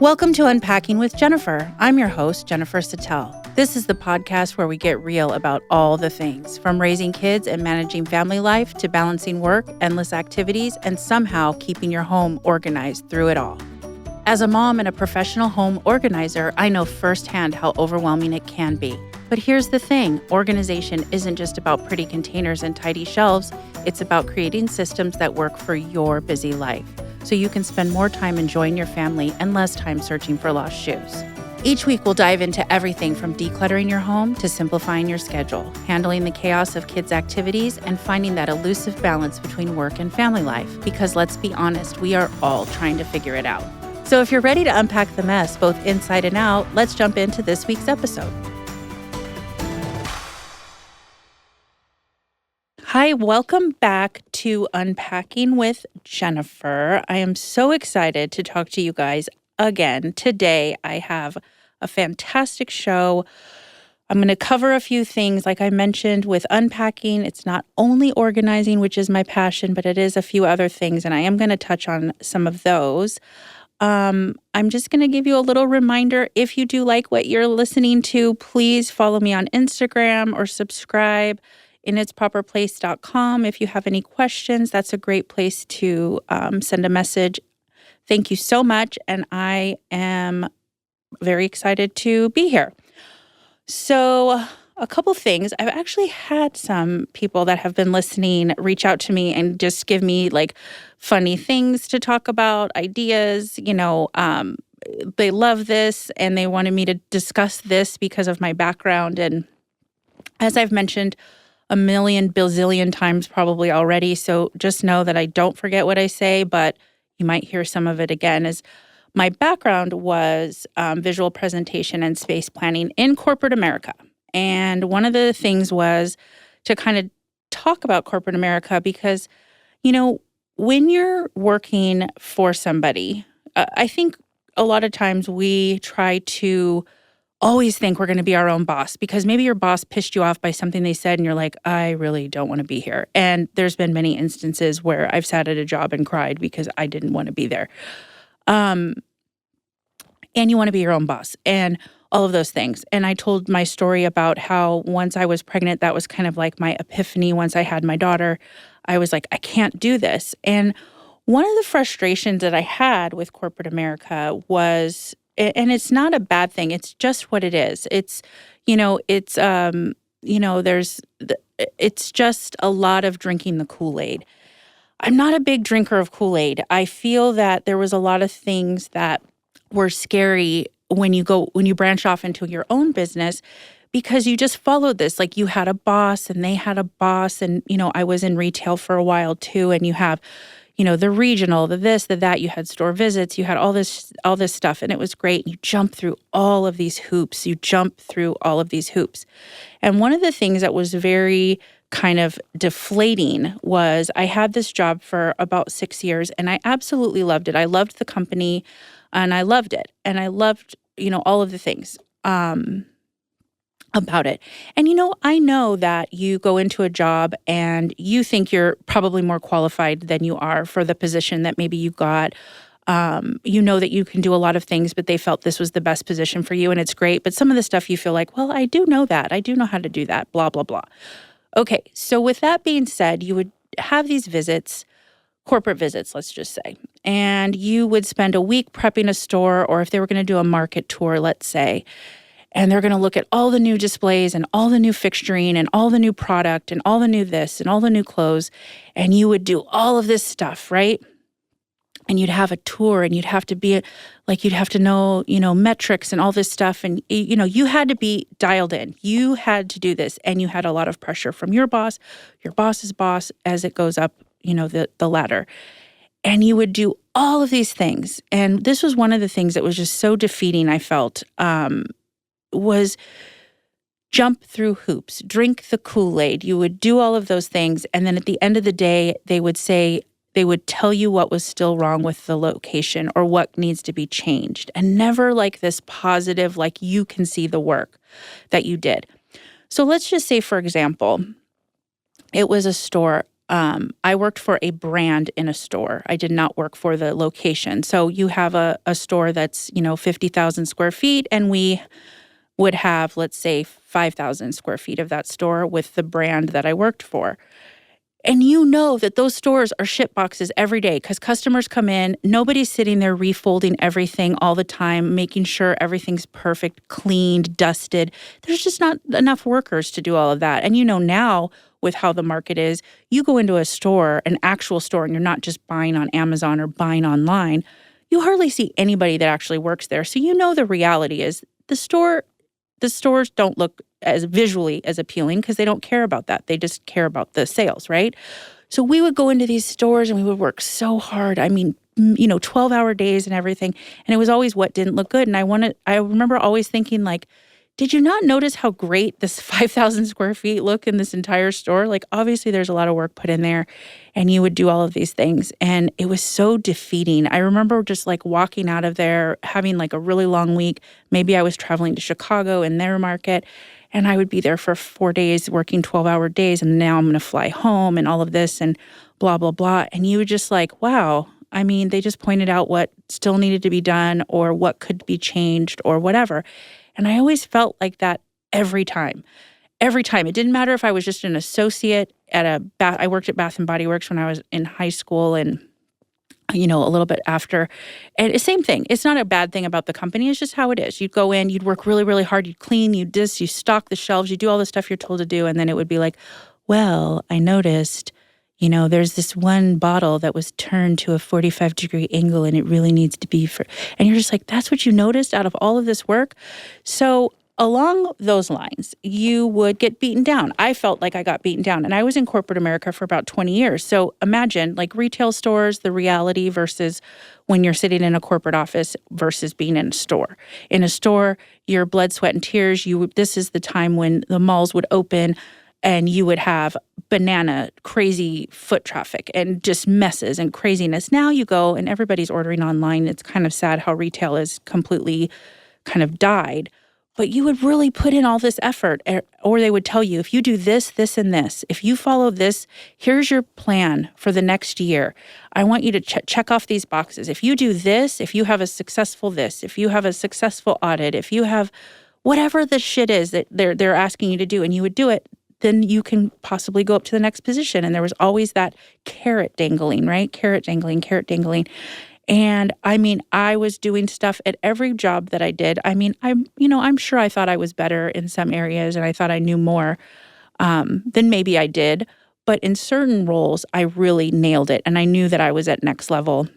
Welcome to Unpacking with Jennifer. I'm your host, Jennifer Sattel. This is the podcast where we get real about all the things, from raising kids and managing family life to balancing work, endless activities, and somehow keeping your home organized through it all. As a mom and a professional home organizer, I know firsthand how overwhelming it can be. But here's the thing, organization isn't just about pretty containers and tidy shelves. It's about creating systems that work for your busy life, so you can spend more time enjoying your family and less time searching for lost shoes. Each week, we'll dive into everything from decluttering your home to simplifying your schedule, handling the chaos of kids' activities, and finding that elusive balance between work and family life. Because let's be honest, we are all trying to figure it out. So if you're ready to unpack the mess, both inside and out, let's jump into this week's episode. Hi, welcome back to Unpacking with Jennifer. I am so excited to talk to you guys again. Today, I have a fantastic show. I'm going to cover a few things. Like I mentioned with unpacking, it's not only organizing, which is my passion, but it is a few other things, and I am going to touch on some of those. I'm just going to give you a little reminder. If you do like what you're listening to, please follow me on Instagram or subscribe initsproperplace.com. If you have any questions, that's a great place to send a message. Thank you so much, and I am very excited to be here. So a couple things. I've actually had some people that have been listening reach out to me and just give me like funny things to talk about, ideas. They love this and they wanted me to discuss this because of my background. And as I've mentioned a million bazillion times probably already, so just know that I don't forget what I say, but you might hear some of it again, is my background was visual presentation and space planning in corporate America. And one of the things was to kind of talk about corporate America because, when you're working for somebody, I think a lot of times we try to always think we're going to be our own boss because maybe your boss pissed you off by something they said and you're like, I really don't want to be here. And there's been many instances where I've sat at a job and cried because I didn't want to be there. And you want to be your own boss and all of those things. And I told my story about how once I was pregnant, that was kind of like my epiphany. Once I had my daughter, I was like, I can't do this. And one of the frustrations that I had with corporate America was, and it's not a bad thing. It's just what it is. It's just a lot of drinking the Kool-Aid. I'm not a big drinker of Kool-Aid. I feel that there was a lot of things that were scary when you branch off into your own business because you just followed this. Like you had a boss and they had a boss. And, I was in retail for a while too. And you have the regional, the this, the that, you had store visits, you had all this stuff, and it was great. You jump through all of these hoops. And one of the things that was very kind of deflating was I had this job for about 6 years, and I absolutely loved it. I loved the company, and I loved it. And I loved, all of the things about it. And, I know that you go into a job and you think you're probably more qualified than you are for the position that maybe you got. You know that you can do a lot of things, but they felt this was the best position for you and it's great. But some of the stuff you feel like, well, I do know that. I do know how to do that, blah, blah, blah. Okay, so with that being said, you would have these visits, corporate visits, let's just say, and you would spend a week prepping a store, or if they were going to do a market tour, let's say, and they're going to look at all the new displays and all the new fixturing and all the new product and all the new this and all the new clothes. And you would do all of this stuff, right? And you'd have a tour and you'd have to be like, you'd have to know, metrics and all this stuff. And, you had to be dialed in. You had to do this. And you had a lot of pressure from your boss's boss as it goes up, the ladder. And you would do all of these things. And this was one of the things that was just so defeating, I felt, was jump through hoops, drink the Kool-Aid. You would do all of those things. And then at the end of the day, they would tell you what was still wrong with the location or what needs to be changed. And never like this positive, like you can see the work that you did. So let's just say, for example, it was a store I worked for a brand in a store. I did not work for the location. So you have a store that's, 50,000 square feet, and we would have, let's say, 5,000 square feet of that store with the brand that I worked for. And you know that those stores are ship boxes every day because customers come in. Nobody's sitting there refolding everything all the time, making sure everything's perfect, cleaned, dusted. There's just not enough workers to do all of that. And now with how the market is, you go into a store, an actual store, and you're not just buying on Amazon or buying online. You hardly see anybody that actually works there. So the reality is the stores don't look as visually as appealing because they don't care about that. They just care about the sales, right? So we would go into these stores and we would work so hard. 12-hour days and everything. And it was always what didn't look good. And I remember always thinking, like, did you not notice how great this 5,000 square feet look in this entire store? Like, obviously there's a lot of work put in there, and you would do all of these things. And it was so defeating. I remember just like walking out of there, having like a really long week. Maybe I was traveling to Chicago in their market, and I would be there for 4 days working 12-hour days. And now I'm going to fly home and all of this and blah, blah, blah. And you were just like, wow. They just pointed out what still needed to be done or what could be changed or whatever. And I always felt like that every time. Every time. It didn't matter if I was just an associate at I worked at Bath & Body Works when I was in high school and, a little bit after. And the same thing. It's not a bad thing about the company. It's just how it is. You'd go in, you'd work really, really hard. You'd clean, you stock the shelves, you do all the stuff you're told to do. And then it would be like, well, I noticed, there's this one bottle that was turned to a 45-degree angle and it really needs to be and you're just like, that's what you noticed out of all of this work? So along those lines, you would get beaten down. I felt like I got beaten down, and I was in corporate America for about 20 years. So imagine like retail stores, the reality versus when you're sitting in a corporate office versus being in a store. In a store, your blood, sweat, and tears, this is the time when the malls would open, and you would have banana crazy foot traffic and just messes and craziness. Now you go and everybody's ordering online. It's kind of sad how retail is completely kind of died. But you would really put in all this effort, or they would tell you, if you do this, this, and this, if you follow this, here's your plan for the next year. I want you to check off these boxes. If you do this, if you have a successful this, if you have a successful audit, if you have whatever the shit is that they're asking you to do, and you would do it, then you can possibly go up to the next position. And there was always that carrot dangling, right? Carrot dangling, carrot dangling. And I was doing stuff at every job that I did. I'm sure I thought I was better in some areas and I thought I knew more than maybe I did. But in certain roles, I really nailed it. And I knew that I was at next level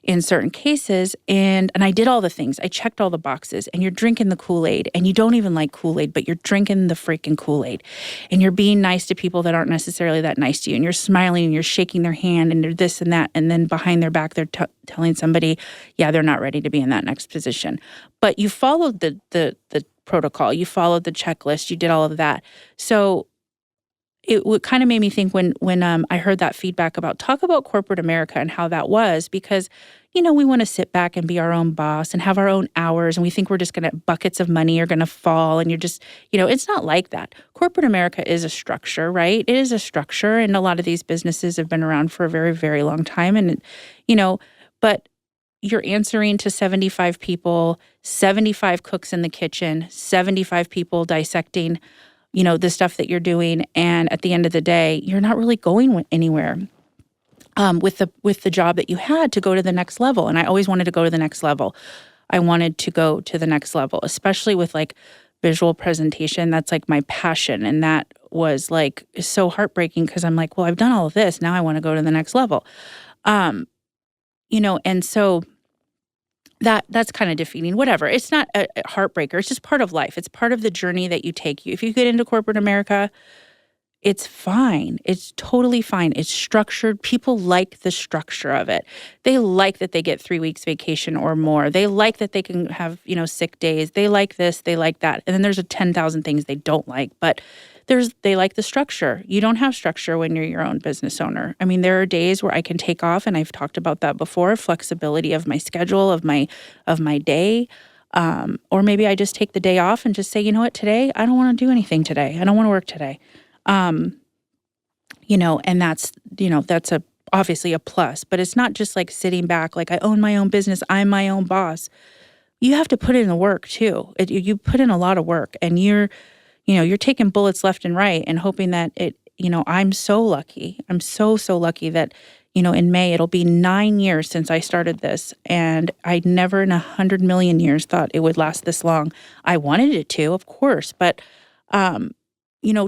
in certain cases. And I did all the things. I checked all the boxes, and you're drinking the Kool-Aid, and you don't even like Kool-Aid, but you're drinking the freaking Kool-Aid, and you're being nice to people that aren't necessarily that nice to you, and you're smiling and you're shaking their hand and you're this and that. And then behind their back, they're telling somebody, yeah, they're not ready to be in that next position. But you followed the protocol, you followed the checklist, you did all of that. So it kind of made me think when I heard that feedback talk about corporate America and how that was, because, we want to sit back and be our own boss and have our own hours, and we think we're just going to, buckets of money are going to fall, and you're just, it's not like that. Corporate America is a structure, right? It is a structure, and a lot of these businesses have been around for a very, very long time, and, but you're answering to 75 people, 75 cooks in the kitchen, 75 people dissecting the stuff that you're doing. And at the end of the day, you're not really going anywhere with the job that you had to go to the next level. And I always wanted to go to the next level. I wanted to go to the next level, especially with like visual presentation. That's like my passion. And that was like so heartbreaking because I'm like, well, I've done all of this. Now I want to go to the next level. And so that's kind of defeating, whatever. It's not a heartbreaker. It's just part of life. It's part of the journey that you take. If you get into corporate America, it's fine. It's totally fine. It's structured. People like the structure of it. They like that they get 3 weeks vacation or more. They like that they can have, sick days. They like this, they like that. And then there's 10,000 things they don't like, but they like the structure. You don't have structure when you're your own business owner. There are days where I can take off, and I've talked about that before, flexibility of my schedule, of my day. Or maybe I just take the day off and just say, you know what, today, I don't want to do anything today. I don't want to work today. and that's obviously a plus, but it's not just like sitting back, like I own my own business, I'm my own boss. You have to put in the work too. You put in a lot of work, and you're taking bullets left and right and hoping that I'm so lucky. I'm so, so lucky that, in May, it'll be 9 years since I started this. And I never in 100 million years thought it would last this long. I wanted it to, of course, but,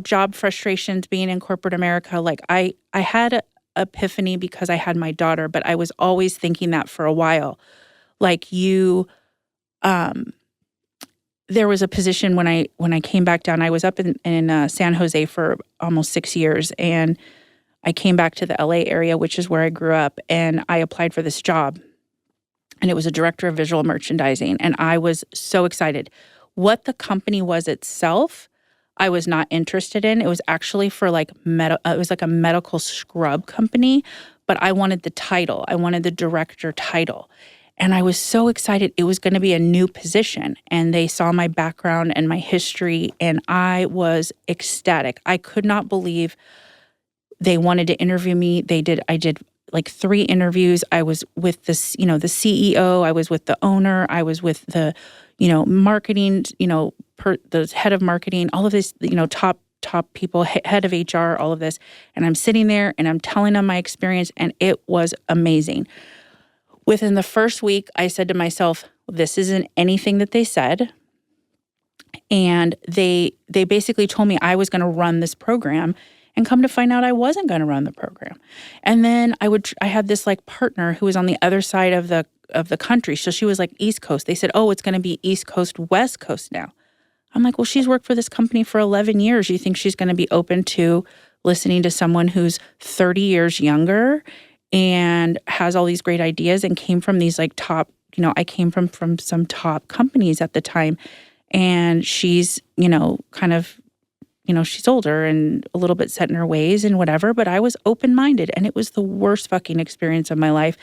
job frustrations being in corporate America, like I had a epiphany because I had my daughter, but I was always thinking that for a while. Like um, there was a position when I came back down. I was up in San Jose for almost 6 years, and I came back to the LA area, which is where I grew up, and I applied for this job. And it was a director of visual merchandising, and I was so excited. What the company was itself, I was not interested in. It was actually for it was like a medical scrub company, but I wanted the title. I wanted the director title. And I was so excited. It was going to be a new position. And they saw my background and my history, and I was ecstatic. I could not believe they wanted to interview me. I did like 3 interviews. I was with the CEO. I was with the owner. I was with the, marketing, the head of marketing, all of this, top people, head of HR, all of this. And I'm sitting there and I'm telling them my experience, and it was amazing. Within the first week, I said to myself, this isn't anything that they said. And they basically told me I was going to run this program, and come to find out I wasn't going to run the program. And then I had this like partner who was on the other side of the country. So she was like East Coast. They said, oh, it's going to be East Coast, West Coast now. I'm like, well, she's worked for this company for 11 years. You think she's going to be open to listening to someone who's 30 years younger and has all these great ideas and came from these like top, I came from some top companies at the time. And she's, kind of, she's older and a little bit set in her ways and whatever, but I was open-minded, and it was the worst fucking experience of my life.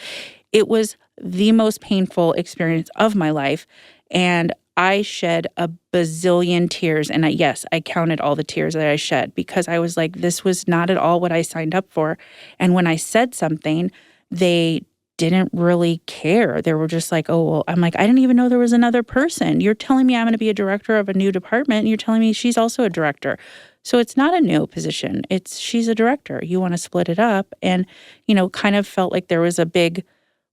It was the most painful experience of my life. And I shed a bazillion tears. And I counted all the tears that I shed, because I was like, this was not at all what I signed up for. And when I said something, they didn't really care. They were just like, oh, well, I'm like, I didn't even know there was another person. You're telling me I'm going to be a director of a new department, and you're telling me she's also a director. So it's not a new position. She's a director. You want to split it up. And, kind of felt like there was a big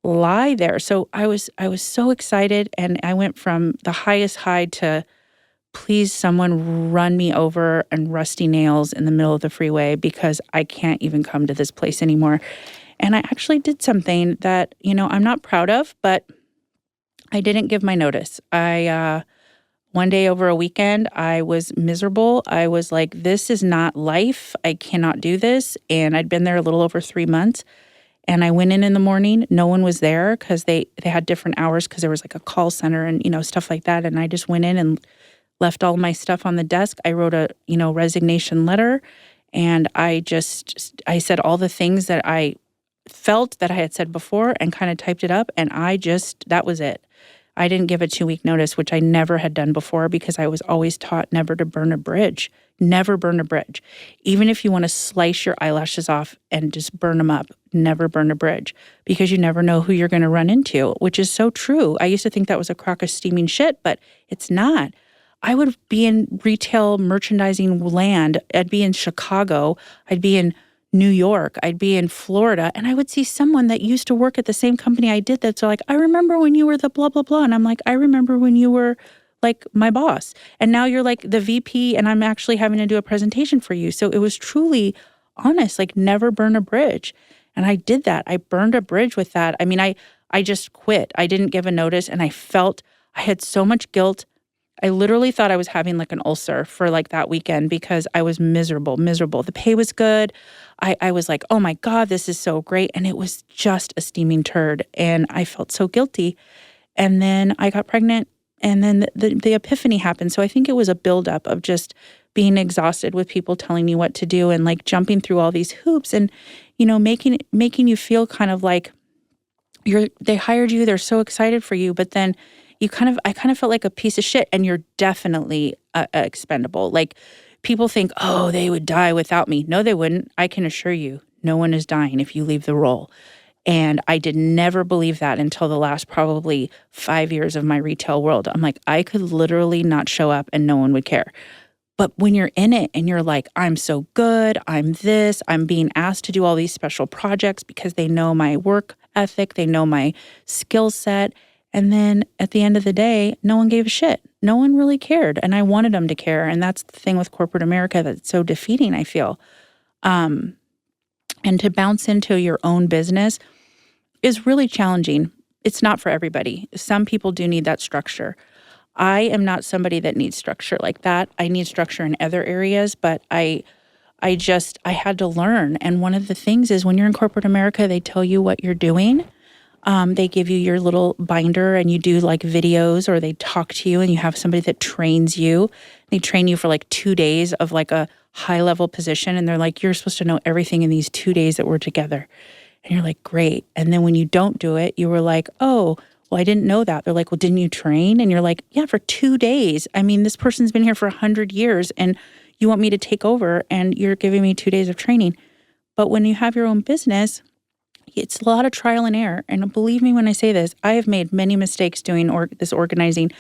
lie there. So I was so excited, and I went from the highest high to, please someone run me over and rusty nails in the middle of the freeway, because I can't even come to this place anymore. And I actually did something that, I'm not proud of, but I didn't give my notice. One day over a weekend, I was miserable. I was like, this is not life. I cannot do this. And I'd been there a little over 3 months. And I went in the morning. No one was there, because they had different hours, because there was like a call center and, stuff like that. And I just went in and left all my stuff on the desk. I wrote a, resignation letter. And I said all the things that I felt that I had said before, and kind of typed it up. And that was it. I didn't give a 2-week notice, which I never had done before, because I was always taught never to burn a bridge. Never burn a bridge. Even if you want to slice your eyelashes off and just burn them up, never burn a bridge, because you never know who you're going to run into, which is so true. I used to think that was a crock of steaming shit, but it's not. I would be in retail merchandising land. I'd be in Chicago. I'd be in New York, I'd be in Florida, and I would see someone that used to work at the same company I did that's like, I remember when you were the blah, blah, blah. And I'm like, I remember when you were like my boss. And now you're like the VP, and I'm actually having to do a presentation for you. So it was truly honest, like never burn a bridge. And I did that. I burned a bridge with that. I mean, I just quit. I didn't give a notice, and I had so much guilt. I literally thought I was having like an ulcer for like that weekend, because I was miserable. The pay was good. I was like, oh my God, this is so great. And it was just a steaming turd. And I felt so guilty. And then I got pregnant, and then the epiphany happened. So I think it was a buildup of just being exhausted with people telling you what to do, and like jumping through all these hoops, and, making you feel kind of like they hired you. They're so excited for you. But then I kind of felt like a piece of shit, and you're definitely expendable. Like, People think, oh, they would die without me. No, they wouldn't. I can assure you, no one is dying if you leave the role. And I did never believe that until the last probably 5 years of my retail world. I'm like, I could literally not show up and no one would care. But when you're in it and you're like, I'm so good, I'm this, I'm being asked to do all these special projects because they know my work ethic, they know my skill set. And then at the end of the day, no one gave a shit. No one really cared. And I wanted them to care. And that's the thing with corporate America that's so defeating, I feel. And to bounce into your own business is really challenging. It's not for everybody. Some people do need that structure. I am not somebody that needs structure like that. I need structure in other areas, but I had to learn. And one of the things is when you're in corporate America, they tell you what you're doing. They give you your little binder and you do like videos, or they talk to you and you have somebody that trains you. They train you for like 2 days of like a high level position. And they're like, you're supposed to know everything in these 2 days that we're together. And you're like, great. And then when you don't do it, you were like, oh, well, I didn't know that. They're like, well, didn't you train? And you're like, yeah, for 2 days. I mean, this person's been here for 100 years and you want me to take over and you're giving me 2 days of training. But when you have your own business, it's a lot of trial and error. And believe me when I say this, I have made many mistakes doing this organizing,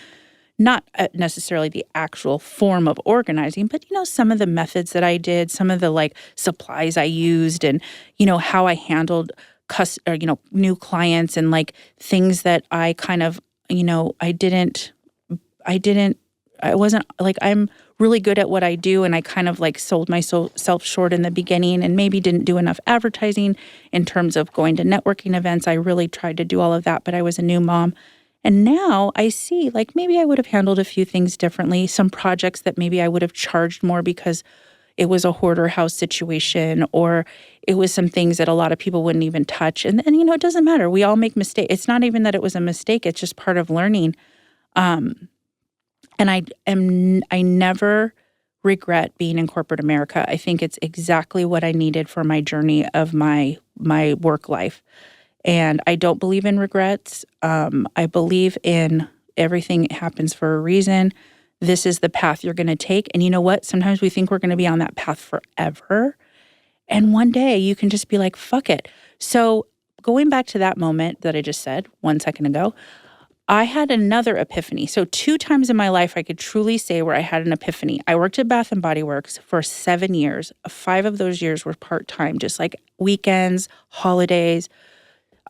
not necessarily the actual form of organizing, but, some of the methods that I did, some of the like supplies I used and, how I handled new clients and like things that I kind of, I wasn't like, I'm really good at what I do. And I kind of like sold myself short in the beginning and maybe didn't do enough advertising in terms of going to networking events. I really tried to do all of that, but I was a new mom. And now I see like maybe I would have handled a few things differently, some projects that maybe I would have charged more because it was a hoarder house situation, or it was some things that a lot of people wouldn't even touch. And it doesn't matter. We all make mistakes. It's not even that it was a mistake. It's just part of learning. And I never regret being in corporate America. I think it's exactly what I needed for my journey of my work life. And I don't believe in regrets. I believe in everything happens for a reason. This is the path you're going to take. And you know what? Sometimes we think we're going to be on that path forever. And one day you can just be like, fuck it. So going back to that moment that I just said 1 second ago, I had another epiphany. So 2 times in my life, I could truly say where I had an epiphany. I worked at Bath & Body Works for 7 years. 5 of those years were part-time, just like weekends, holidays.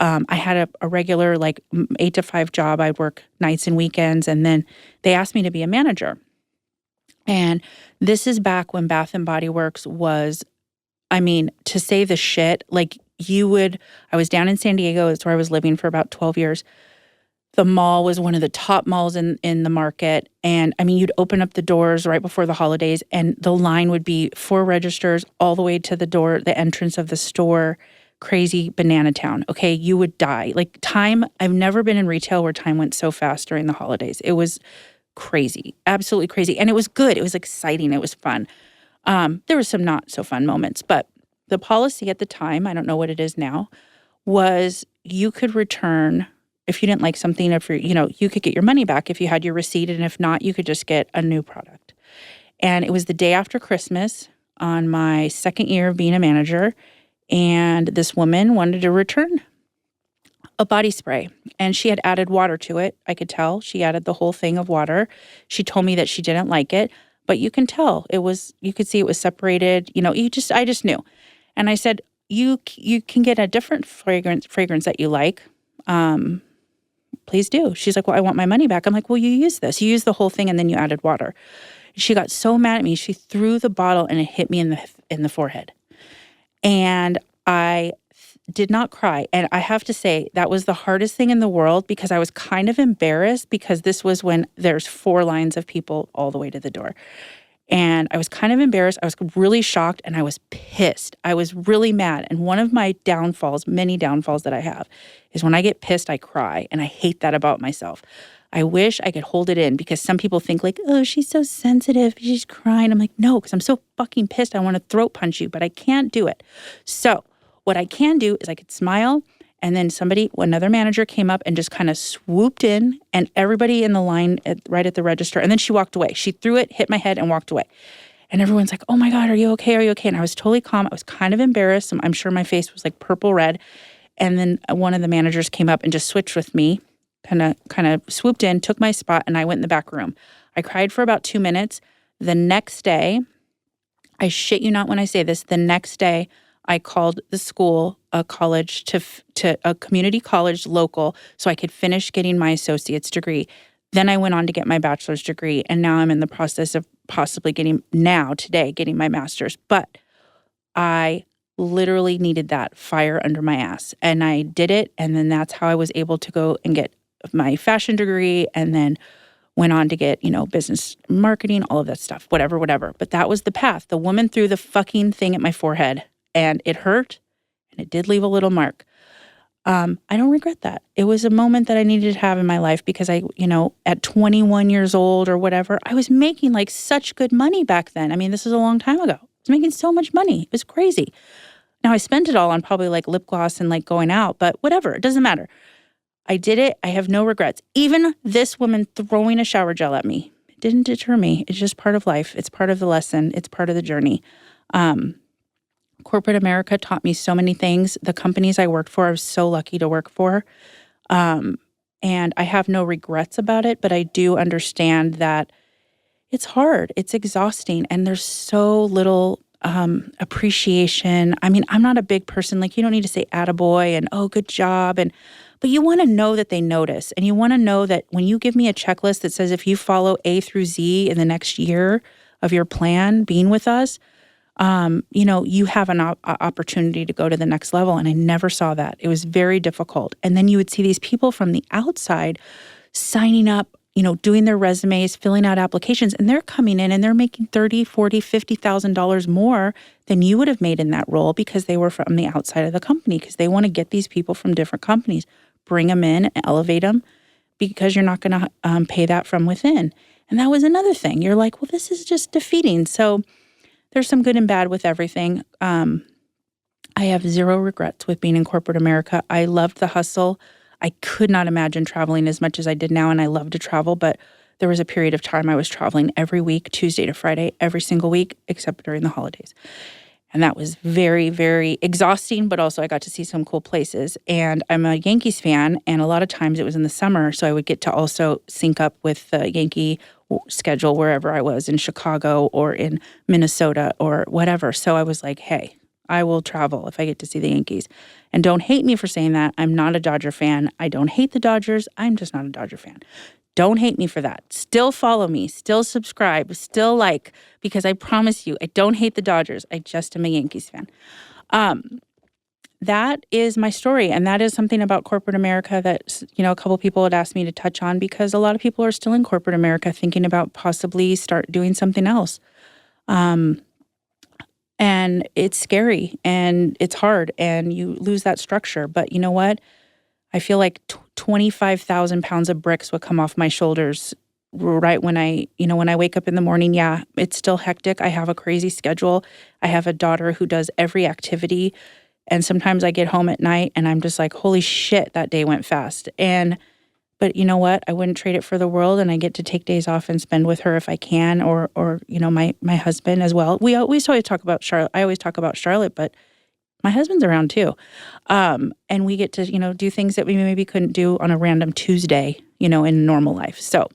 I had a regular like 8 to 5 job. I'd work nights and weekends. And then they asked me to be a manager. And this is back when Bath & Body Works was, to say the shit, like I was down in San Diego. That's where I was living for about 12 years. The mall was one of the top malls in the market. And you'd open up the doors right before the holidays and the line would be 4 registers all the way to the door, the entrance of the store. Crazy banana town. Okay, you would die. Like time, I've never been in retail where time went so fast during the holidays. It was crazy, absolutely crazy. And it was good. It was exciting. It was fun. There were some not so fun moments, but the policy at the time, I don't know what it is now, was you could return if you didn't like something, if you could get your money back if you had your receipt, and if not, you could just get a new product. And it was the day after Christmas on my 2nd year of being a manager. And this woman wanted to return a body spray. And she had added water to it. I could tell. She added the whole thing of water. She told me that she didn't like it. But you can tell. You could see it was separated. I just knew. And I said, you can get a different fragrance that you like. Please do. She's like, well, I want my money back. I'm like, well, you used this. You used the whole thing and then you added water. She got so mad at me. She threw the bottle and it hit me in the forehead. And I did not cry. And I have to say, that was the hardest thing in the world because I was kind of embarrassed because this was when there's 4 lines of people all the way to the door. And I was kind of embarrassed. I was really shocked and I was pissed. I was really mad. And one of my downfalls, many downfalls that I have, is when I get pissed, I cry. And I hate that about myself. I wish I could hold it in because some people think like, oh, she's so sensitive. She's crying. I'm like, no, because I'm so fucking pissed. I want to throat punch you, but I can't do it. So what I can do is I could smile. And then another manager came up and just kind of swooped in and everybody in the line right at the register. And then she walked away. She threw it, hit my head and walked away. And everyone's like, oh my God, are you okay? Are you okay? And I was totally calm. I was kind of embarrassed. I'm sure my face was like purple red. And then one of the managers came up and just switched with me, kind of swooped in, took my spot, and I went in the back room. I cried for about 2 minutes. The next day, I shit you not when I say this, the next day I called the school, a college to a community college local so I could finish getting my associate's degree. Then I went on to get my bachelor's degree, and now I'm in the process of possibly getting my master's. But I literally needed that fire under my ass, and I did it, and then that's how I was able to go and get my fashion degree, and then went on to get, business marketing, all of that stuff, whatever. But that was the path. The woman threw the fucking thing at my forehead, and it hurt, and it did leave a little mark. I don't regret that. It was a moment that I needed to have in my life because I, at 21 years old or whatever, I was making like such good money back then. I mean, this is a long time ago. I was making so much money. It was crazy. Now I spent it all on probably like lip gloss and like going out, but whatever. It doesn't matter. I did it. I have no regrets. Even this woman throwing a shower gel at me, it didn't deter me. It's just part of life. It's part of the lesson. It's part of the journey. Corporate America taught me so many things. The companies I worked for, I was so lucky to work for. And I have no regrets about it, but I do understand that it's hard. It's exhausting. And there's so little appreciation. I mean, I'm not a big person. Like, you don't need to say attaboy and, oh, good job. But you want to know that they notice. And you want to know that when you give me a checklist that says if you follow A through Z in the next year of your plan being with us, you have an opportunity to go to the next level. And I never saw that. It was very difficult. And then you would see these people from the outside signing up, doing their resumes, filling out applications, and they're coming in and they're making $30,000, $40,000, $50,000 more than you would have made in that role because they were from the outside of the company, because they want to get these people from different companies, bring them in and elevate them, because you're not going to pay that from within. And that was another thing. You're like, well, this is just defeating. So there's some good and bad with everything. I have zero regrets with being in corporate America. I loved the hustle. I could not imagine traveling as much as I did now, and I love to travel, but there was a period of time I was traveling every week, Tuesday to Friday, every single week, except during the holidays. And that was very, very exhausting, but also I got to see some cool places. And I'm a Yankees fan, and a lot of times it was in the summer, so I would get to also sync up with the Yankee schedule wherever I was, in Chicago or in Minnesota or whatever. So I was like, hey, I will travel if I get to see the Yankees. And don't hate me for saying that. I'm not a Dodger fan. I don't hate the Dodgers. I'm just not a Dodger fan. Don't hate me for that. Still follow me. Still subscribe. Still like, because I promise you, I don't hate the Dodgers. I just am a Yankees fan. That is my story. And that is something about corporate America that, a couple people had asked me to touch on, because a lot of people are still in corporate America thinking about possibly start doing something else. And it's scary and it's hard and you lose that structure. But you know what? I feel like 25,000 pounds of bricks would come off my shoulders right when when I wake up in the morning. Yeah, it's still hectic. I have a crazy schedule. I have a daughter who does every activity. And sometimes I get home at night and I'm just like, holy shit, that day went fast. But you know what? I wouldn't trade it for the world, and I get to take days off and spend with her if I can, or my husband as well. We always talk about Charlotte. I always talk about Charlotte, but my husband's around too. And we get to, do things that we maybe couldn't do on a random Tuesday, in normal life. So,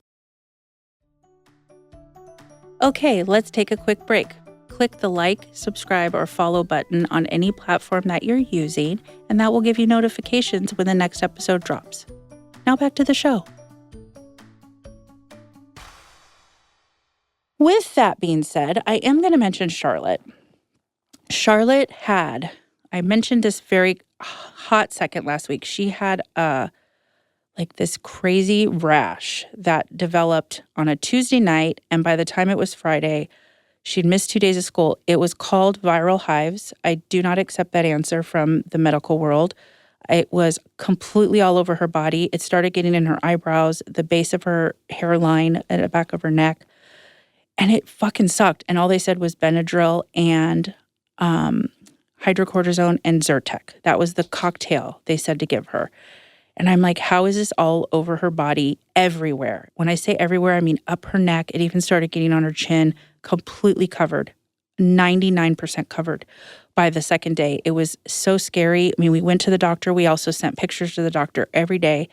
okay, let's take a quick break. Click the like, subscribe, or follow button on any platform that you're using, and that will give you notifications when the next episode drops. Now back to the show. With that being said, I am going to mention Charlotte. Charlotte had, I mentioned this very hot second last week, she had this crazy rash that developed on a Tuesday night, and by the time it was Friday, she'd missed 2 days of school. It was called viral hives. I do not accept that answer from the medical world. It was completely all over her body. It started getting in her eyebrows, the base of her hairline, at the back of her neck. And it fucking sucked. And all they said was Benadryl and hydrocortisone and Zyrtec. That was the cocktail they said to give her. And I'm like, how is this all over her body everywhere? When I say everywhere, I mean up her neck. It even started getting on her chin, completely covered, 99% covered by the second day. It was so scary. I mean, we went to the doctor. We also sent pictures to the doctor every day.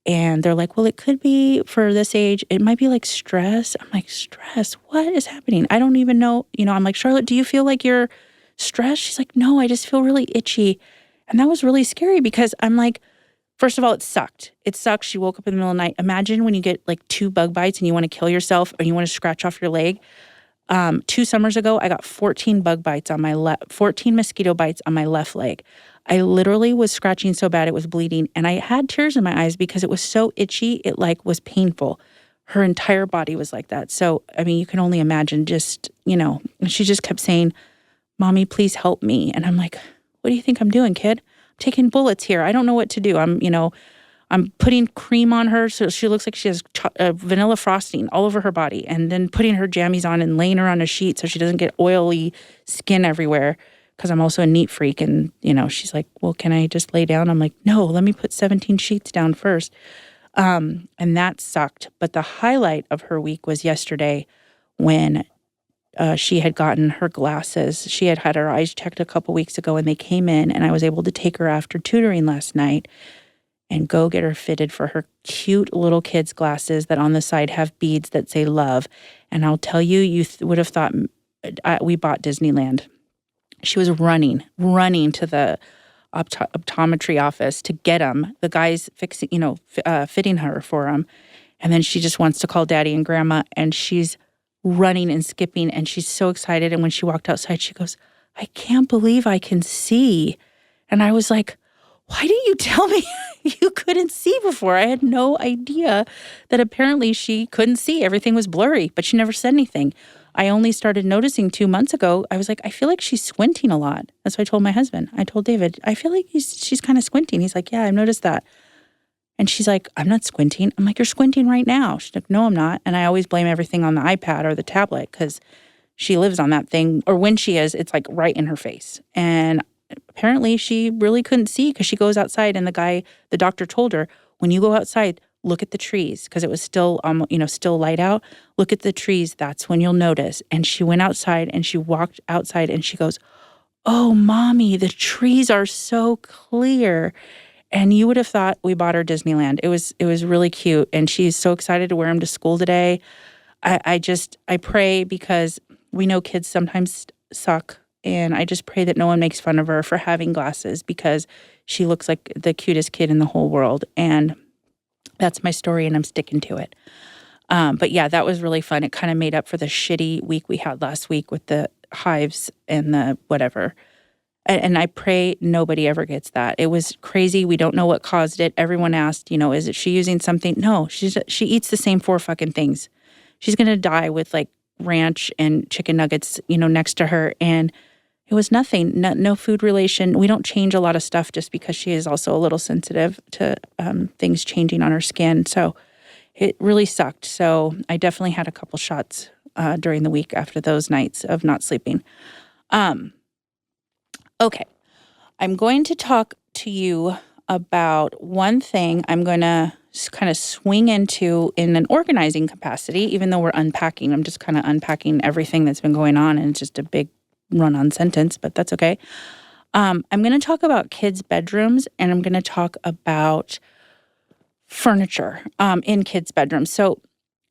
And they're like, well, it could be for this age. It might be like stress. I'm like, stress? What is happening? I don't even know. I'm like, Charlotte, do you feel like you're stressed? She's like, no, I just feel really itchy. And that was really scary because I'm like, first of all, it sucked. It sucked. She woke up in the middle of the night. Imagine when you get like 2 bug bites and you want to kill yourself or you want to scratch off your leg. 2 summers ago, I got 14 bug bites on my 14 mosquito bites on my left leg. I literally was scratching so bad it was bleeding, and I had tears in my eyes because it was so itchy. It like was painful. Her entire body was like that. So, I mean, you can only imagine just, and she just kept saying, Mommy, please help me. And I'm like, what do you think I'm doing, kid? I'm taking bullets here. I don't know what to do. I'm putting cream on her so she looks like she has vanilla frosting all over her body, and then putting her jammies on and laying her on a sheet so she doesn't get oily skin everywhere because I'm also a neat freak. And, she's like, well, can I just lay down? I'm like, no, let me put 17 sheets down first. And that sucked. But the highlight of her week was yesterday when she had gotten her glasses. She had had her eyes checked a couple weeks ago, and they came in, and I was able to take her after tutoring last night and go get her fitted for her cute little kids' glasses that on the side have beads that say love. And I'll tell you, you would have thought we bought Disneyland. She was running to the optometry office to get them. The guy's fitting her for them. And then she just wants to call Daddy and Grandma, and she's running and skipping, and she's so excited. And when she walked outside, she goes, I can't believe I can see. And I was like, why didn't you tell me you couldn't see before? I had no idea that apparently she couldn't see. Everything was blurry, but she never said anything. I only started noticing 2 months ago. I was like, I feel like she's squinting a lot. That's what I told my husband. I told David, I feel like she's kind of squinting. He's like, yeah, I've noticed that. And she's like, I'm not squinting. I'm like, you're squinting right now. She's like, no, I'm not. And I always blame everything on the iPad or the tablet because she lives on that thing. Or when she is, it's like right in her face. And apparently she really couldn't see because she goes outside, and the doctor told her, when you go outside, look at the trees, because it was still, still light out. Look at the trees. That's when you'll notice. And she went outside and she walked outside and she goes, oh, Mommy, the trees are so clear. And you would have thought we bought her Disneyland. It was really cute. And she's so excited to wear them to school today. I pray, because we know kids sometimes suck. And I just pray that no one makes fun of her for having glasses, because she looks like the cutest kid in the whole world. And that's my story, and I'm sticking to it. But yeah, that was really fun. It kind of made up for the shitty week we had last week with the hives and the whatever. And I pray nobody ever gets that. It was crazy. We don't know what caused it. Everyone asked, is she using something? No, she eats the same 4 fucking things. She's going to die with like ranch and chicken nuggets, next to her. And it was nothing, no food relation. We don't change a lot of stuff just because she is also a little sensitive to things changing on her skin. So it really sucked. So I definitely had a couple shots during the week after those nights of not sleeping. Okay, I'm going to talk to you about one thing I'm going to kind of swing into in an organizing capacity, even though we're unpacking. I'm just kind of unpacking everything that's been going on, and it's just a big run-on sentence, but that's okay. I'm going to talk about kids' bedrooms, and I'm going to talk about furniture in kids' bedrooms. So,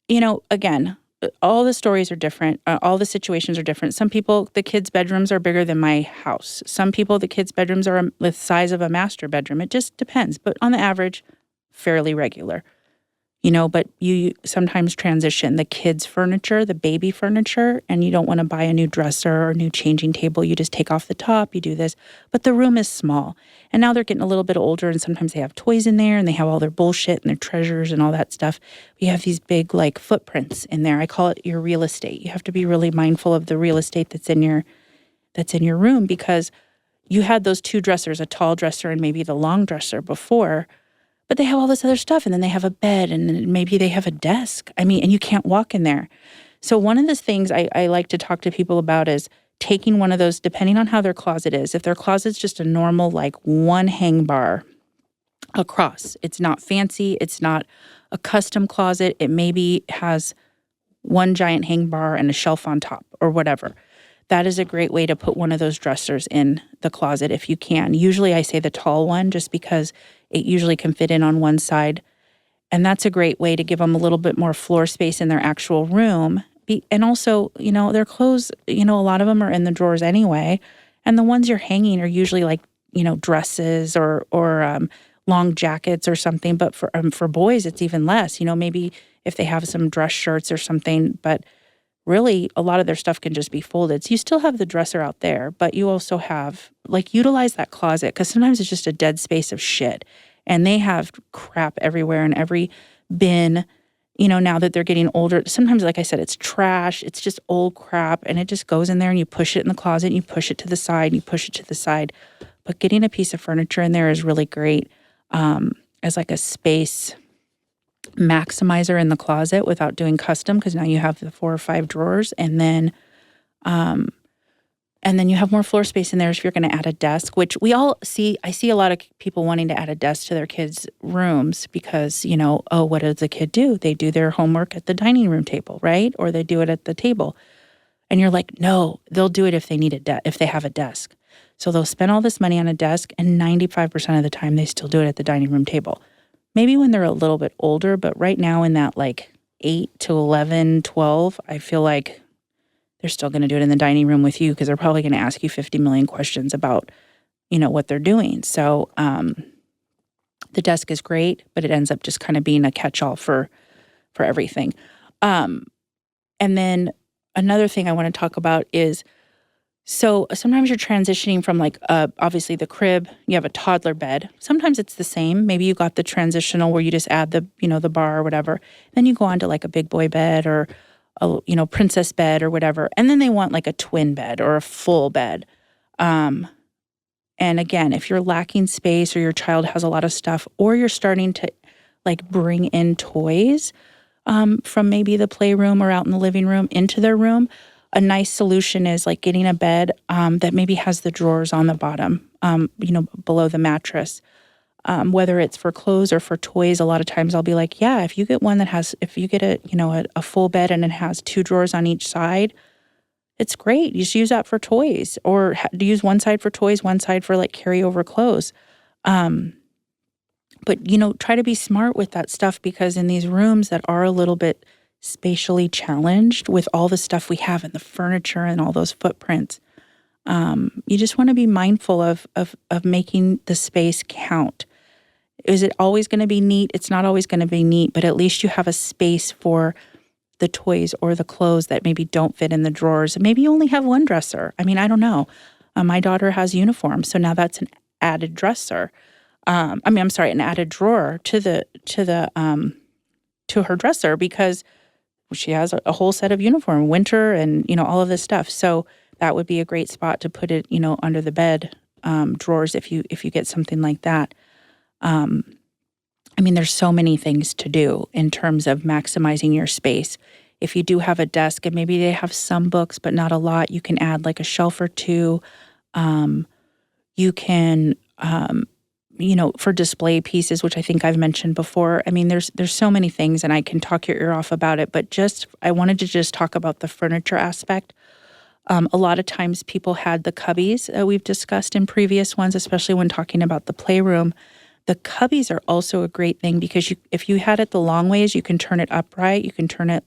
again, all the stories are different. All the situations are different. Some people, the kids' bedrooms are bigger than my house. Some people, the kids' bedrooms are the size of a master bedroom. It just depends. But on the average, fairly regular. But you sometimes transition the kids' furniture, the baby furniture, and you don't want to buy a new dresser or a new changing table. You just take off the top, you do this. But the room is small. And now they're getting a little bit older, and sometimes they have toys in there, and they have all their bullshit and their treasures and all that stuff. You have these big, like, footprints in there. I call it your real estate. You have to be really mindful of the real estate that's in your room, because you had those 2 dressers, a tall dresser and maybe the long dresser before. But they have all this other stuff, and then they have a bed, and maybe they have a desk. And you can't walk in there. So one of the things I like to talk to people about is taking one of those, depending on how their closet is. If their closet's just a normal, like, one hang bar across, it's not fancy, it's not a custom closet, it maybe has one giant hang bar and a shelf on top or whatever. That is a great way to put one of those dressers in the closet if you can. Usually I say the tall one just because it usually can fit in on one side. And that's a great way to give them a little bit more floor space in their actual room. And also, their clothes, a lot of them are in the drawers anyway. And the ones you're hanging are usually like, dresses or long jackets or something. But for boys, it's even less. Maybe if they have some dress shirts or something. But really, a lot of their stuff can just be folded. So you still have the dresser out there, but you also have, utilize that closet because sometimes it's just a dead space of shit. And they have crap everywhere in every bin, now that they're getting older. Sometimes, like I said, it's trash. It's just old crap. And it just goes in there and you push it in the closet and you push it to the side and you push it to the side. But getting a piece of furniture in there is really great as like a space maximizer in the closet without doing custom, because now you have the 4 or 5 drawers, and then you have more floor space in there if you're going to add a desk, which we all see. I see a lot of people wanting to add a desk to their kids' rooms because, what does the kid do? They do their homework at the dining room table, right? Or they do it at the table. And you're like, no, they'll do it if they need if they have a desk. So they'll spend all this money on a desk, and 95% of the time they still do it at the dining room table. Maybe when they're a little bit older, but right now in that 8 to 11, 12, I feel like they're still going to do it in the dining room with you because they're probably going to ask you 50 million questions about, what they're doing. So the desk is great, but it ends up just kind of being a catch-all for everything. And then another thing I want to talk about is, so sometimes you're transitioning from obviously the crib, you have a toddler bed. Sometimes it's the same. Maybe you got the transitional where you just add the, the bar or whatever. Then you go on to a big boy bed or a, princess bed or whatever. And then they want a twin bed or a full bed. And again, if you're lacking space or your child has a lot of stuff, or you're starting to bring in toys from maybe the playroom or out in the living room into their room, a nice solution is getting a bed that maybe has the drawers on the bottom, below the mattress. Whether it's for clothes or for toys, a lot of times I'll be like, yeah, if you get a full bed and it has 2 drawers on each side, it's great. You just use that for toys, or use one side for toys, one side for carryover clothes. But try to be smart with that stuff, because in these rooms that are a little bit spatially challenged with all the stuff we have and the furniture and all those footprints, you just want to be mindful of making the space count. Is it always going to be neat? It's not always going to be neat, but at least you have a space for the toys or the clothes that maybe don't fit in the drawers. Maybe you only have one dresser. I mean, I don't know. My daughter has uniforms, so now that's an added dresser. An added drawer to her dresser, because she has a whole set of uniform, winter and, all of this stuff. So that would be a great spot to put it, under the bed drawers if you get something like that. There's so many things to do in terms of maximizing your space. If you do have a desk and maybe they have some books, but not a lot, you can add a shelf or 2. You can, for display pieces, which I think I've mentioned before. There's so many things, and I can talk your ear off about it, but I wanted to just talk about the furniture aspect. A lot of times people had the cubbies that we've discussed in previous ones, especially when talking about the playroom. The cubbies are also a great thing because if you had it the long ways, you can turn it upright. You can turn it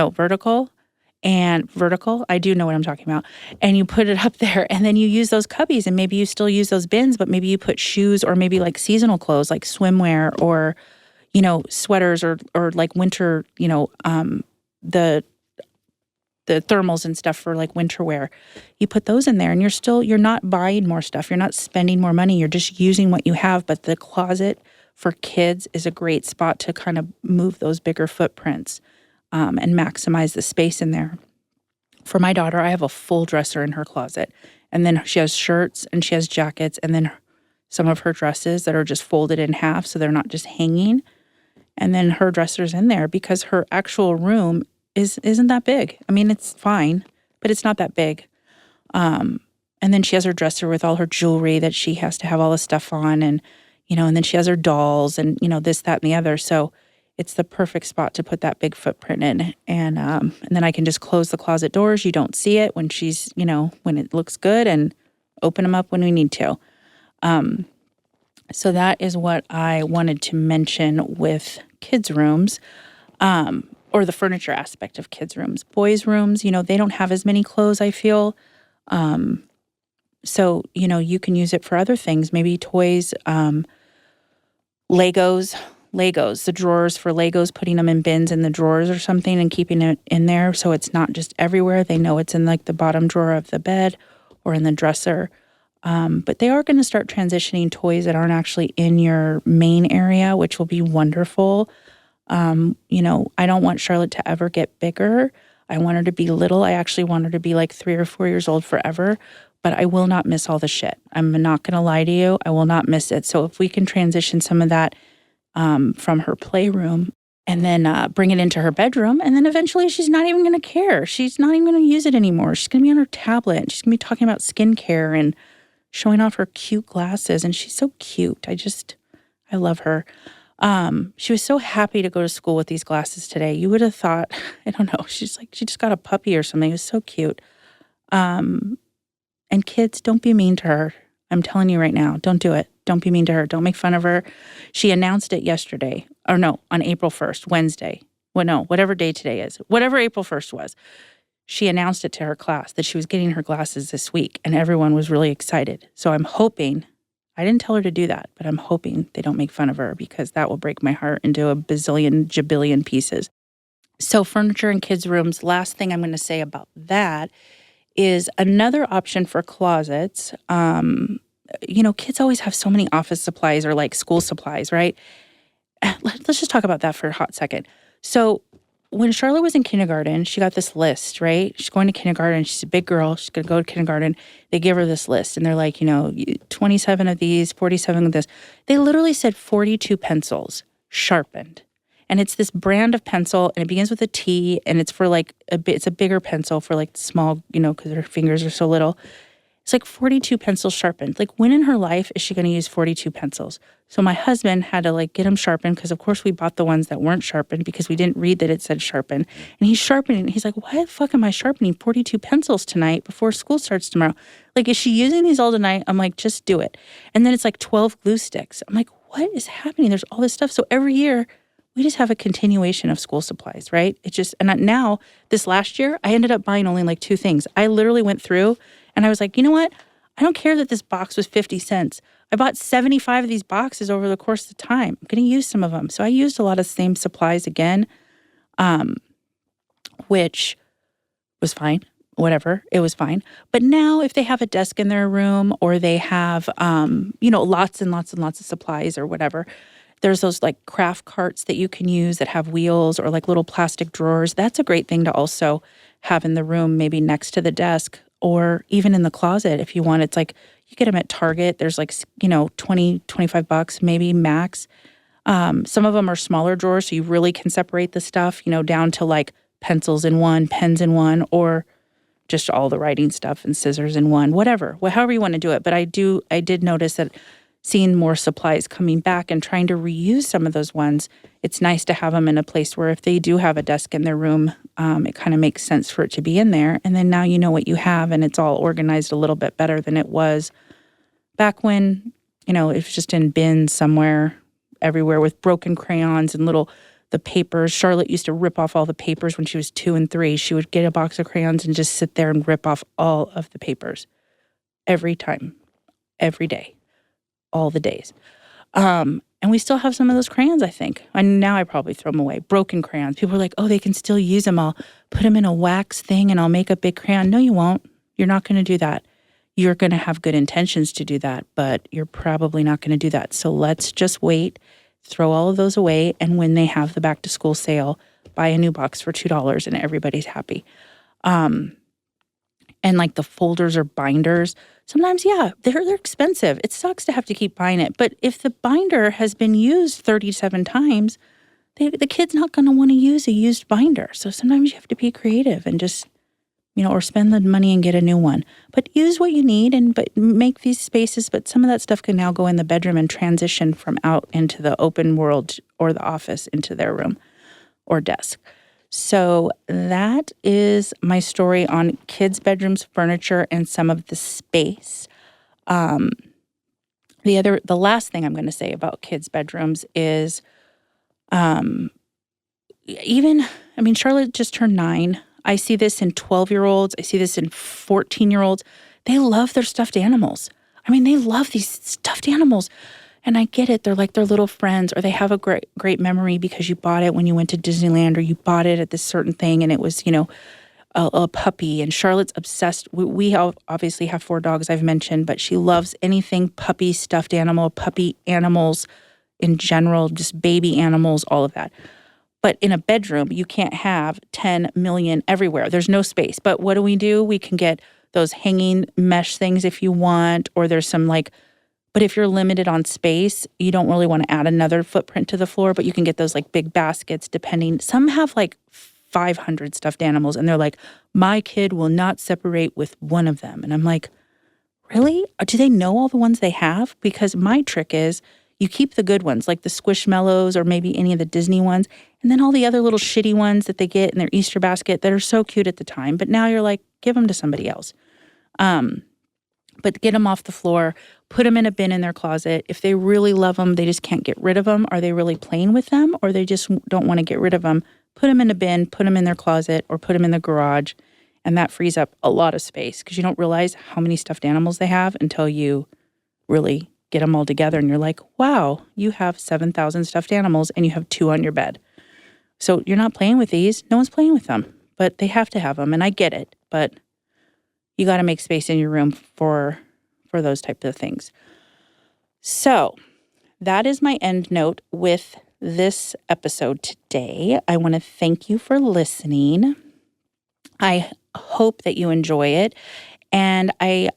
vertical. And vertical, I do know what I'm talking about. And you put it up there, and then you use those cubbies, and maybe you still use those bins, but maybe you put shoes or maybe seasonal clothes like swimwear or, sweaters or winter, the thermals and stuff for winter wear. You put those in there, and you're not buying more stuff. You're not spending more money. You're just using what you have. But the closet for kids is a great spot to kind of move those bigger footprints and maximize the space in there. For my daughter, I have a full dresser in her closet. And then she has shirts and she has jackets, and then some of her dresses that are just folded in half so they're not just hanging. And then her dresser's in there because her actual room isn't that big. It's fine, but it's not that big. And then she has her dresser with all her jewelry that she has to have all the stuff on, and and then she has her dolls and this, that, and the other. So it's the perfect spot to put that big footprint in. And then I can just close the closet doors. You don't see it when she's, when it looks good, and open them up when we need to. So that is what I wanted to mention with kids' rooms, or the furniture aspect of kids' rooms. Boys' rooms, they don't have as many clothes, I feel. So, you can use it for other things, maybe toys, Legos, the drawers for Legos, putting them in bins in the drawers or something and keeping it in there so it's not just everywhere. They know it's in like the bottom drawer of the bed or in the dresser. But they are going to start transitioning toys that aren't actually in your main area, which will be wonderful. I don't want Charlotte to ever get bigger. I want her to be little. I actually want her to be like 3 or 4 years old forever. But I will not miss all the shit. I'm not going to lie to you. I will not miss it. So if we can transition some of that from her playroom and then bring it into her bedroom, and then eventually she's not even going to care. She's not even going to use it anymore. She's going to be on her tablet, and she's going to be talking about skincare and showing off her cute glasses. And she's so cute. I love her. She was so happy to go to school with these glasses today. You would have thought, I don't know, she's like, she just got a puppy or something. It was so cute. And kids, don't be mean to her. I'm telling you right now, don't do it. Don't be mean to her. Don't make fun of her. She announced it yesterday, or no, on April 1st, Wednesday. Well, no, whatever day today is, whatever April 1st was. She announced it to her class that she was getting her glasses this week, and everyone was really excited. So I'm hoping, I didn't tell her to do that, but I'm hoping they don't make fun of her, because that will break my heart into a bazillion, jabillion pieces. So furniture in kids' rooms, last thing I'm going to say about that is another option for closets. Kids always have so many office supplies or like school supplies, right? Let's just talk about that for a hot second. So when Charlotte was in kindergarten, she got this list, right? She's going to kindergarten. She's a big girl. She's going to go to kindergarten. They give her this list, and they're like, 27 of these, 47 of this. They literally said 42 pencils sharpened. And it's this brand of pencil, and it begins with a T, and it's for like it's a bigger pencil for like small, because her fingers are so little. It's like 42 pencils sharpened. Like, when in her life is she going to use 42 pencils? So my husband had to like get them sharpened, because of course we bought the ones that weren't sharpened because we didn't read that it said sharpen. And he's sharpening. He's like, why the fuck am I sharpening 42 pencils tonight before school starts tomorrow? Like, is she using these all tonight? I'm like, just do it. And then it's like 12 glue sticks. I'm like, what is happening? There's all this stuff. So every year we just have a continuation of school supplies, right? It just, and now this last year, I ended up buying only like 2 things. I literally went through and I was like, you know what? I don't care that this box was 50 cents. I bought 75 of these boxes over the course of time. I'm going to use some of them. So I used a lot of the same supplies again, which was fine. Whatever, it was fine. But now if they have a desk in their room, or they have, lots and lots and lots of supplies or whatever, there's those like craft carts that you can use that have wheels, or like little plastic drawers. That's a great thing to also have in the room, maybe next to the desk, or even in the closet if you want. It's like, you get them at Target. There's like, $20, $25 maybe max. Some of them are smaller drawers, so you really can separate the stuff, down to like pencils in one, pens in one, or just all the writing stuff and scissors in one, whatever, however you want to do it. But I did notice that seeing more supplies coming back and trying to reuse some of those ones, it's nice to have them in a place where if they do have a desk in their room, it kind of makes sense for it to be in there. And then now you know what you have, and it's all organized a little bit better than it was back when, it was just in bins somewhere, everywhere, with broken crayons and the papers. Charlotte used to rip off all the papers when she was 2 and 3. She would get a box of crayons and just sit there and rip off all of the papers every time, every day. All the days. And we still have some of those crayons, I think. And now I probably throw them away. Broken crayons. People are like, oh, they can still use them. I'll put them in a wax thing and I'll make a big crayon. No, you won't. You're not going to do that. You're going to have good intentions to do that, but you're probably not going to do that. So let's just wait, throw all of those away, and when they have the back to school sale, buy a new box for $2 and everybody's happy. And like the folders or binders, sometimes, yeah, they're expensive. It sucks to have to keep buying it. But if the binder has been used 37 times, the kid's not going to want to use a used binder. So sometimes you have to be creative and just or spend the money and get a new one. But use what you need but make these spaces. But some of that stuff can now go in the bedroom and transition from out into the open world or the office into their room or desk. So that is my story on kids' bedrooms, furniture, and some of the space. The last thing I'm going to say about kids' bedrooms is, Charlotte just turned 9. I see this in 12-year-olds. I see this in 14-year-olds. They love their stuffed animals. They love these stuffed animals. And I get it. They're like their little friends, or they have a great memory because you bought it when you went to Disneyland, or you bought it at this certain thing and it was, a puppy. And Charlotte's obsessed. We obviously have 4 dogs, I've mentioned, but she loves anything puppy, stuffed animal, puppy animals in general, just baby animals, all of that. But in a bedroom, you can't have 10 million everywhere. There's no space. But what do? We can get those hanging mesh things if you want, or there's some but if you're limited on space, you don't really want to add another footprint to the floor, but you can get those big baskets depending. Some have 500 stuffed animals, and they're like, my kid will not separate with one of them. And I'm like, really? Do they know all the ones they have? Because my trick is you keep the good ones, like the Squishmallows or maybe any of the Disney ones, and then all the other little shitty ones that they get in their Easter basket that are so cute at the time. But now you're like, give them to somebody else. But get them off the floor, put them in a bin in their closet. If they really love them, they just can't get rid of them. Are they really playing with them, or they just don't want to get rid of them? Put them in a bin, put them in their closet, or put them in the garage. And that frees up a lot of space because you don't realize how many stuffed animals they have until you really get them all together. And you're like, wow, you have 7,000 stuffed animals and you have 2 on your bed. So you're not playing with these. No one's playing with them, but they have to have them. And I get it, but you got to make space in your room for those types of things. So that is my end note with this episode today. I want to thank you for listening. I hope that you enjoy it. And I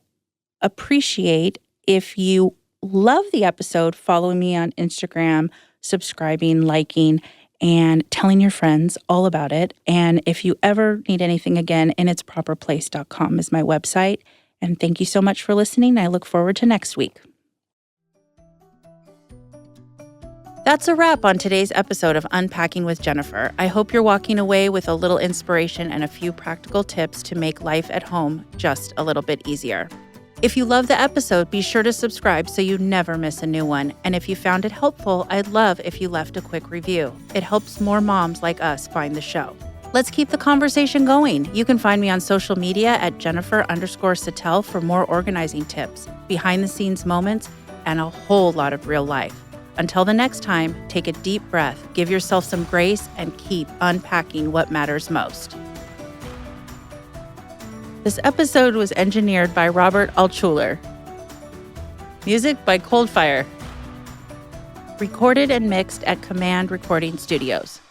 appreciate if you love the episode, following me on Instagram, subscribing, liking, and telling your friends all about it. And if you ever need anything again, initsproperplace.com is my website. And thank you so much for listening. I look forward to next week. That's a wrap on today's episode of Unpacking with Jennifer. I hope you're walking away with a little inspiration and a few practical tips to make life at home just a little bit easier. If you love the episode, be sure to subscribe so you never miss a new one. And if you found it helpful, I'd love if you left a quick review. It helps more moms like us find the show. Let's keep the conversation going. You can find me on social media at Jennifer_Sattel for more organizing tips, behind-the-scenes moments, and a whole lot of real life. Until the next time, take a deep breath, give yourself some grace, and keep unpacking what matters most. This episode was engineered by Robert Altschuler. Music by Coldfire. Recorded and mixed at Command Recording Studios.